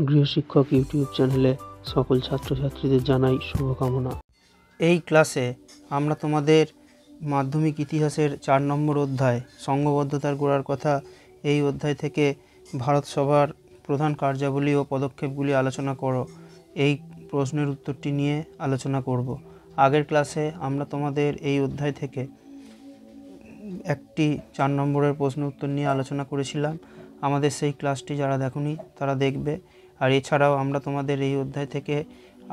গৃহশিক্ষক YouTube চ্যানেলে সকল ছাত্রছাত্রীদের জানাই শুভকামনা। এই ক্লাসে আমরা তোমাদের মাধ্যমিক ইতিহাসের 4 নম্বর অধ্যায় সংঘবদ্ধতার গোড়ার কথা, এই অধ্যায় থেকে ভারত সভার প্রধান কার্যাবলী ও পদক্ষেপগুলি আলোচনা করো, এই প্রশ্নের উত্তরটি নিয়ে আলোচনা করব। আগের ক্লাসে আমরা তোমাদের এই অধ্যায় থেকে একটি 4 নম্বরের প্রশ্ন উত্তর নিয়ে আলোচনা করেছিলাম। আমাদের সেই ক্লাসটি যারা দেখোনি তারা দেখবে। আর এছাড়াও আমরা তোমাদের এই অধ্যায় থেকে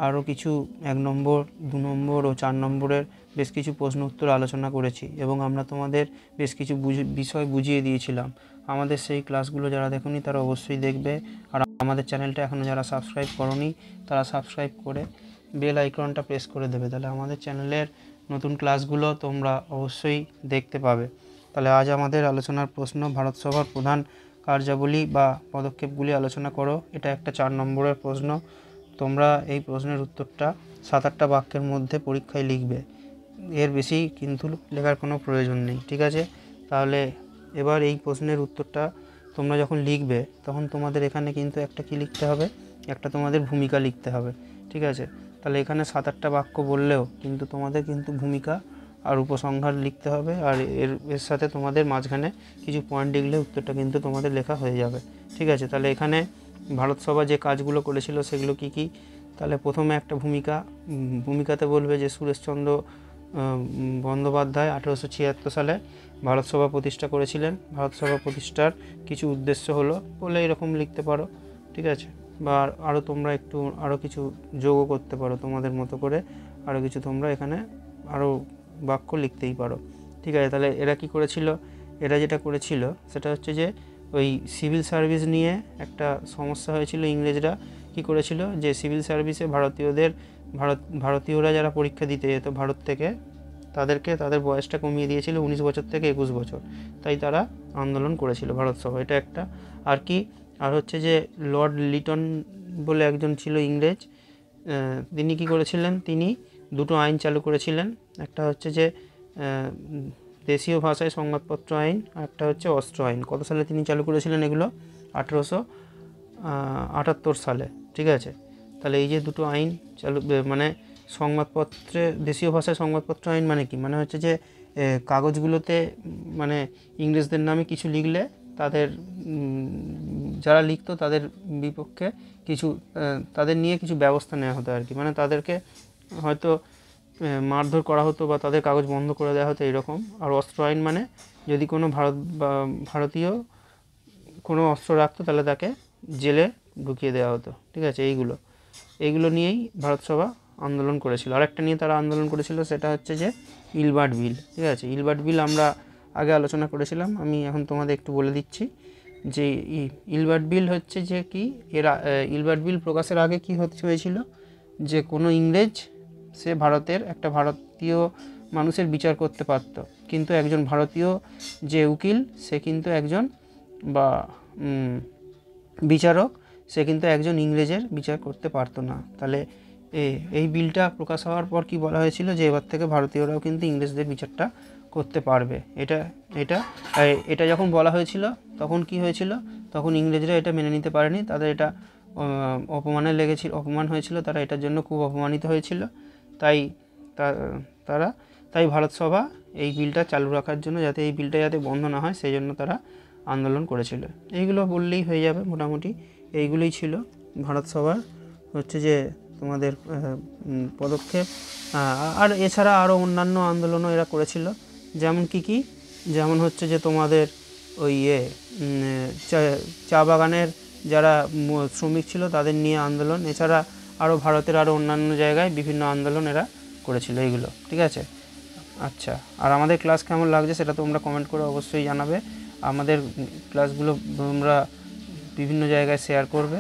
আরও কিছু 1 নম্বর, 2 নম্বর ও 4 নম্বরের বেশ কিছু প্রশ্ন উত্তর আলোচনা করেছি এবং আমরা তোমাদের বেশ কিছু বিষয় বুঝিয়ে দিয়েছিলাম। আমাদের সেই ক্লাসগুলো যারা দেখোনি তারা অবশ্যই দেখবে। আর আমাদের চ্যানেলটা এখনও যারা সাবস্ক্রাইব করোনি তারা সাবস্ক্রাইব করে বেল আইকনটা প্রেস করে দেবে, তাহলে আমাদের চ্যানেলের নতুন ক্লাসগুলো তোমরা অবশ্যই দেখতে পাবে। তাহলে আজ আমাদের আলোচনার প্রশ্ন, ভারত সভার প্রধান কার্যাবলী বা পদক্ষেপগুলি আলোচনা করো। এটা একটা 4 নম্বরের প্রশ্ন। তোমরা এই প্রশ্নের উত্তরটা 7-8টা বাক্যের মধ্যে পরীক্ষায় লিখবে, এর বেশি কিন্তু লেখার কোনো প্রয়োজন নেই, ঠিক আছে? তাহলে এবার এই প্রশ্নের উত্তরটা তোমরা যখন লিখবে তখন তোমাদের এখানে কিন্তু একটা কি লিখতে হবে, একটা তোমাদের ভূমিকা লিখতে হবে, ঠিক আছে? তাহলে এখানে 7-8টা বাক্য বললেও কিন্তু তোমাদের কিন্তু ভূমিকা আর উপসংহার লিখতে হবে, আর এর সাথে তোমাদের মাঝখানে কিছু পয়েন্ট লিখলে উত্তরটা কিন্তু তোমাদের লেখা হয়ে যাবে, ঠিক আছে? তাহলে এখানে ভারত সভা যে কাজগুলো করেছিল সেগুলো কি কি? তাহলে প্রথমে একটা ভূমিকাতে বলবে যে সুরেশচন্দ্র বন্দ্যোপাধ্যায় 1876 সালে ভারত সভা প্রতিষ্ঠা করেছিলেন। ভারত সভা প্রতিষ্ঠার কিছু উদ্দেশ্য হলো বলে এরকম লিখতে পারো, ঠিক আছে? বা আরও তোমরা আরও কিছু যোগও করতে পারো তোমাদের মতো করে, আরও কিছু তোমরা এখানে আরও বাক্য লিখতেই পারো, ঠিক আছে? তাহলে এরা কি করেছিল? এরা যেটা করেছিল সেটা হচ্ছে যে ওই সিভিল সার্ভিস নিয়ে একটা সমস্যা হয়েছিল। ইংরেজরা কি করেছিল যে সিভিল সার্ভিসে ভারতীয়রা যারা পরীক্ষা দিতে যেত ভারত থেকে, তাদের বয়সটা কমিয়ে দিয়েছিল 19 বছর থেকে 21 বছর। তাই তারা আন্দোলন করেছিল ভারত সভা, এটা একটা। আর কি আর হচ্ছে যে লর্ড লিটন বলে একজন ছিল ইংরেজ, তিনি কি করেছিলেন? তিনি 2টো আইন চালু করেছিলেন। একটা হচ্ছে যে দেশীয় ভাষায় সংবাদপত্র আইন, আর একটা হচ্ছে অস্ত্র আইন। কত সালে তিনি চালু করেছিলেন এগুলো? 1878 সালে, ঠিক আছে? তাহলে এই যে 2টো আইন চালু, মানে সংবাদপত্রে দেশীয় ভাষায় সংবাদপত্র আইন মানে কি? মানে হচ্ছে যে কাগজগুলোতে মানে ইংরেজদের নামে কিছু লিখলে তাদের যারা লিখতো তাদের বিপক্ষে কিছু তাদের নিয়ে কিছু ব্যবস্থা নেওয়া হতো আর কি, মানে তাদেরকে হয়তো মারধর করা হতো বা তাদের কাগজ বন্ধ করে দেওয়া হতো এরকম। আর অস্ত্র আইন মানে যদি কোনো ভারতীয় কোনো অস্ত্র রাখতো তাহলে তাকে জেলে ঢুকিয়ে দেওয়া হতো, ঠিক আছে? এইগুলো নিয়েই ভারত সভা আন্দোলন করেছিল। আরেকটা নিয়ে তারা আন্দোলন করেছিল, সেটা হচ্ছে যে ইলবার্ট বিল, ঠিক আছে? ইলবার্ট বিল আমরা আগে আলোচনা করেছিলাম, আমি এখন তোমাদের একটু বলে দিচ্ছি যে ইলবার্ট বিল হচ্ছে যে কি, ইলবার্ট বিল প্রকাশের আগে কি হয়েছিল যে কোনো ইংরেজ সে একটা ভারতীয় মানুষের বিচার করতে পারত, কিন্তু একজন ভারতীয় যে উকিল সে কিন্তু একজন বা বিচারক সে কিন্তু একজন ইংরেজের বিচার করতে পারতো না। তাহলে এই বিলটা প্রকাশ হওয়ার পর কি বলা হয়েছিল যে এবার থেকে ভারতীয়রাও কিন্তু ইংরেজদের বিচারটা করতে পারবে। এটা যখন বলা হয়েছিল তখন কি হয়েছিল? তখন ইংরেজরা এটা মেনে নিতে পারেনি, তাদের এটা অপমান হয়েছিল, তারা এটার জন্য খুব অপমানিত হয়েছিল। তাই ভারত সভা এই বিলটা চালু রাখার জন্য, যাতে এই বিলটা যাতে বন্ধ না হয় সেই জন্য তারা আন্দোলন করেছিল। এইগুলো বললেই হয়ে যাবে মোটামুটি। এইগুলোই ছিল ভারত সভার হচ্ছে যে তোমাদের পদক্ষেপ। আর এছাড়া আরও অন্যান্য আন্দোলনও এরা করেছিল, যেমন কি যেমন হচ্ছে যে তোমাদের ওই চা বাগানের যারা শ্রমিক ছিল তাদের নিয়ে আন্দোলন। এছাড়া আরও ভারতের আরও অন্যান্য জায়গায় বিভিন্ন আন্দোলন এরা করেছিল, এইগুলো, ঠিক আছে? আচ্ছা, আর আমাদের ক্লাস কেমন লাগছে সেটা তোমরা কমেন্ট করে অবশ্যই জানাবে। আমাদের ক্লাসগুলো তোমরা বিভিন্ন জায়গায় শেয়ার করবে,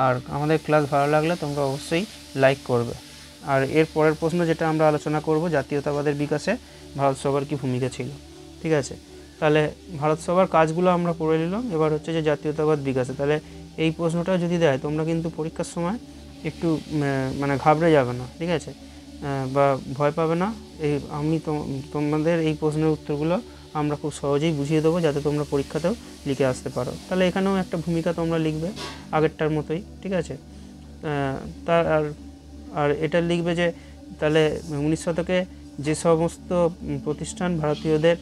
আর আমাদের ক্লাস ভালো লাগলে তোমরা অবশ্যই লাইক করবে। আর এর পরের প্রশ্ন যেটা আমরা আলোচনা করব, জাতীয়তাবাদের বিকাশে ভারত সভার কী ভূমিকা ছিল, ঠিক আছে? তাহলে ভারত সভার কাজগুলো আমরা পড়ে নিলাম। এবার হচ্ছে যে জাতীয়তাবাদ বিকাশে, তাহলে এই প্রশ্নটা যদি দেয় তোমরা কিন্তু পরীক্ষার সময় একটু মানে ঘাবড়ে যাবে না, ঠিক আছে? বা ভয় পাবে না। আমি তোমাদের এই প্রশ্নের উত্তরগুলো আমরা খুব সহজেই বুঝিয়ে দেবো, যাতে তোমরা পরীক্ষাতেও লিখে আসতে পারো। তাহলে এখানেও একটা ভূমিকা তোমরা লিখবে আগেরটার মতোই, ঠিক আছে। তার আর এটা লিখবে যে তাহলে 19 শতকে যে সমস্ত প্রতিষ্ঠান ভারতীয়দের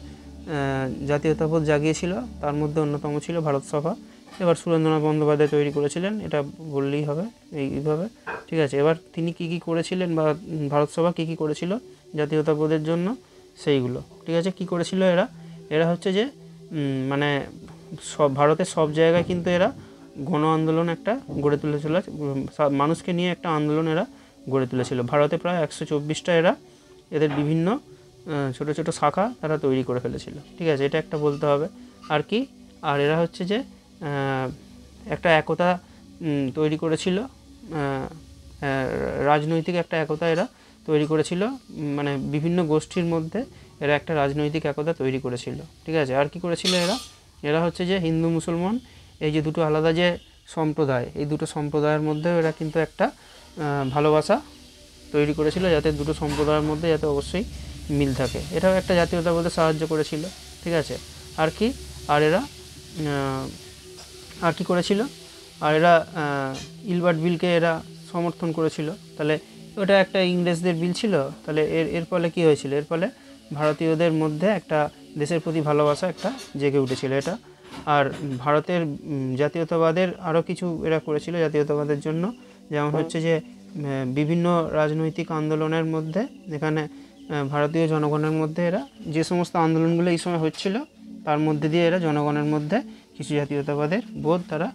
জাতীয়তাবোধ জাগিয়েছিল তার মধ্যে অন্যতম ছিল ভারত সভা। এবার সুরেন্দ্রনাথ বন্দ্যোপাধ্যায় তৈরি করেছিলেন, এটা বললেই হবে এইভাবে, ঠিক আছে। এবার তিনি কি করেছিলেন বা ভারত সভা কী করেছিল জাতীয়তাবোধের জন্য সেইগুলো, ঠিক আছে। কি করেছিল এরা হচ্ছে যে মানে সব ভারতের সব জায়গায় কিন্তু এরা গণ আন্দোলন একটা গড়ে তুলেছিল, মানুষকে নিয়ে একটা আন্দোলন এরা গড়ে তুলেছিল। ভারতে প্রায় 124টা এদের বিভিন্ন ছোট ছোট শাখা তারা তৈরি করে ফেলেছিল, ঠিক আছে। এটা একটা বলতে হবে। আর কি, আর এরা হচ্ছে যে একটা একতা তৈরি করেছিল, রাজনৈতিক একটা একতা এরা তৈরি করেছিল, মানে বিভিন্ন গোষ্ঠীর মধ্যে এরা একটা রাজনৈতিক একতা তৈরি করেছিল, ঠিক আছে। আর কি করেছিল এরা হচ্ছে যে হিন্দু মুসলমান এই যে দুটো আলাদা যে সম্প্রদায়, এই দুটো সম্প্রদায়ের মধ্যেও এরা কিন্তু একটা ভালোবাসা তৈরি করেছিল, যাতে দুটো সম্প্রদায়ের মধ্যে যাতে অবশ্যই মিল থাকে। এটাও একটা জাতীয়তাবোধে সাহায্য করেছিল, ঠিক আছে। আর কি, আর এরা আর কি করেছিল, আর এরা ইলবার্ট বিলকে এরা সমর্থন করেছিল। তাহলে ওটা একটা ইংরেজদের বিল ছিল, তাহলে এর ফলে কী হয়েছিল, এর ফলে ভারতীয়দের মধ্যে একটা দেশের প্রতি ভালোবাসা একটা জেগে উঠেছিল এটা। আর ভারতের জাতীয়তাবাদের আরও কিছু এরা করেছিল জাতীয়তাবাদের জন্য, যেমন হচ্ছে যে বিভিন্ন রাজনৈতিক আন্দোলনের মধ্যে এখানে ভারতীয় জনগণের মধ্যে এরা যে সমস্ত আন্দোলনগুলো এই সময় হচ্ছিল তার মধ্যে দিয়ে এরা জনগণের মধ্যে কিছু জাতীয়তাবাদের বোধ তারা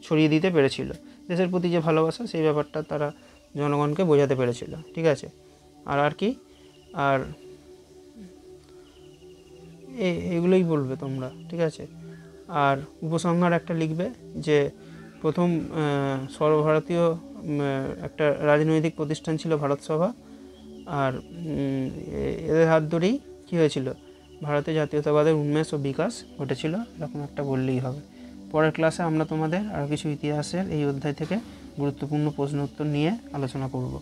ছড়িয়ে দিতে পেরেছিল। দেশের প্রতি যে ভালোবাসা সেই ব্যাপারটা তারা জনগণকে বোঝাতে পেরেছিল, ঠিক আছে। আর কি, আর এগুলোই বলবে তোমরা, ঠিক আছে। আর উপসংহার একটা লিখবে যে প্রথম সর্বভারতীয় একটা রাজনৈতিক প্রতিষ্ঠান ছিল ভারত সভা, আর এদের হাত ধরেই কী হয়েছিল, ভারতে জাতীয়তাবাদের উন্মেষ ও বিকাশ ঘটেছিল, এরকম একটা বললেই হবে। পরের ক্লাসে আমরা তোমাদের আরও কিছু ইতিহাসের এই অধ্যায় থেকে গুরুত্বপূর্ণ প্রশ্ন উত্তর নিয়ে আলোচনা করব।